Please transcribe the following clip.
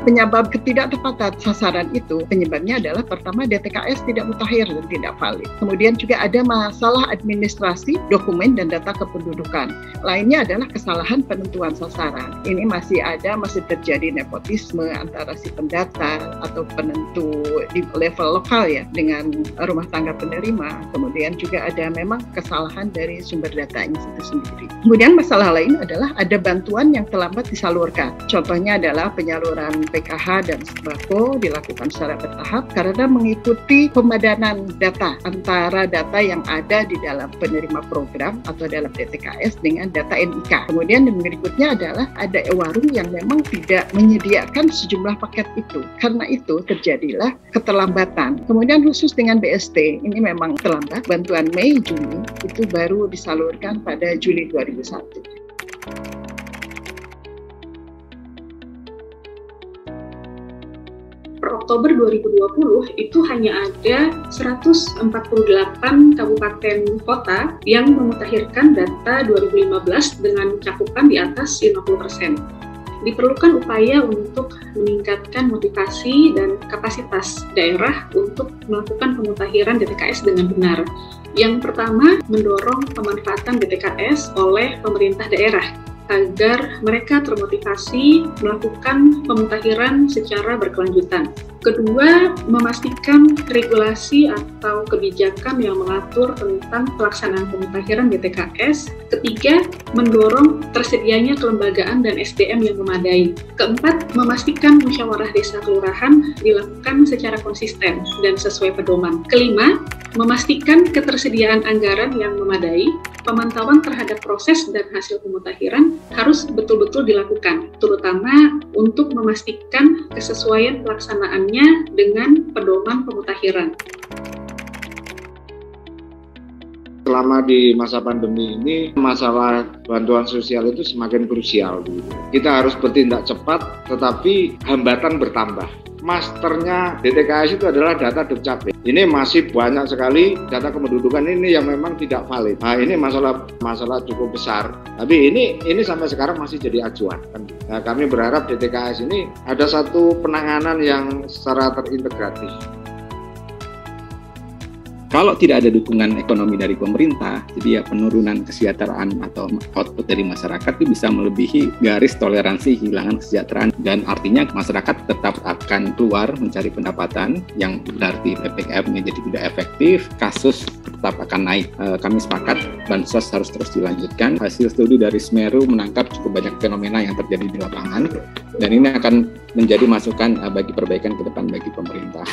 penyebab ketidaktepatan sasaran itu, penyebabnya adalah pertama DTKS tidak mutakhir dan tidak valid. Kemudian juga ada masalah administrasi, dokumen, dan data kependudukan. Lainnya adalah kesalahan penentuan sasaran. Ini masih terjadi nepotisme antara si pendata atau penentu di level lokal ya dengan rumah tangga penerima. Kemudian juga ada memang kesalahan dari sumber datanya itu sendiri. Kemudian masalah lain adalah ada bantuan yang terlambat disalurkan. Contohnya adalah penyaluran PKH dan sembako dilakukan secara bertahap karena mengikuti pemadanan data antara data yang ada di dalam penerima program atau dalam DTKS dengan data NIK. Kemudian yang berikutnya adalah ada warung yang memang tidak menyediakan sejumlah paket itu. Karena itu terjadilah keterlambatan. Kemudian khusus dengan BST, ini memang terlambat. Bantuan Mei, Juni itu baru disalurkan pada Juli 2001. Per Oktober 2020 itu hanya ada 148 kabupaten kota yang memutakhirkan data 2015 dengan cakupan di atas 50%. Diperlukan upaya untuk meningkatkan motivasi dan kapasitas daerah untuk melakukan pemutakhiran DTKS dengan benar. Yang pertama, mendorong pemanfaatan DTKS oleh pemerintah daerah agar mereka termotivasi melakukan pemutakhiran secara berkelanjutan. Kedua, memastikan regulasi atau kebijakan yang mengatur tentang pelaksanaan pemutakhiran DTKS. Ketiga, mendorong tersedianya kelembagaan dan SDM yang memadai. Keempat, memastikan musyawarah desa kelurahan dilakukan secara konsisten dan sesuai pedoman. Kelima, memastikan ketersediaan anggaran yang memadai. Pemantauan terhadap proses dan hasil pemutakhiran harus betul-betul dilakukan, terutama untuk memastikan kesesuaian pelaksanaannya dengan pedoman pemutakhiran. Selama di masa pandemi ini, masalah bantuan sosial itu semakin krusial. Kita harus bertindak cepat, tetapi hambatan bertambah. Masternya DTKS itu adalah data Dukcapil. Ini masih banyak sekali data kependudukan ini yang memang tidak valid. Nah, ini masalah cukup besar. Tapi ini sampai sekarang masih jadi acuan. Nah, kami berharap DTKS ini ada satu penanganan yang secara terintegratif. Kalau tidak ada dukungan ekonomi dari pemerintah, jadi ya penurunan kesejahteraan atau output dari masyarakat itu bisa melebihi garis toleransi kehilangan kesejahteraan, dan artinya masyarakat tetap akan keluar mencari pendapatan yang berarti PPKM-nya jadi tidak efektif, kasus tetap akan naik. Kami sepakat bansos harus terus dilanjutkan. Hasil studi dari Semeru menangkap cukup banyak fenomena yang terjadi di lapangan, dan ini akan menjadi masukan bagi perbaikan ke depan bagi pemerintah.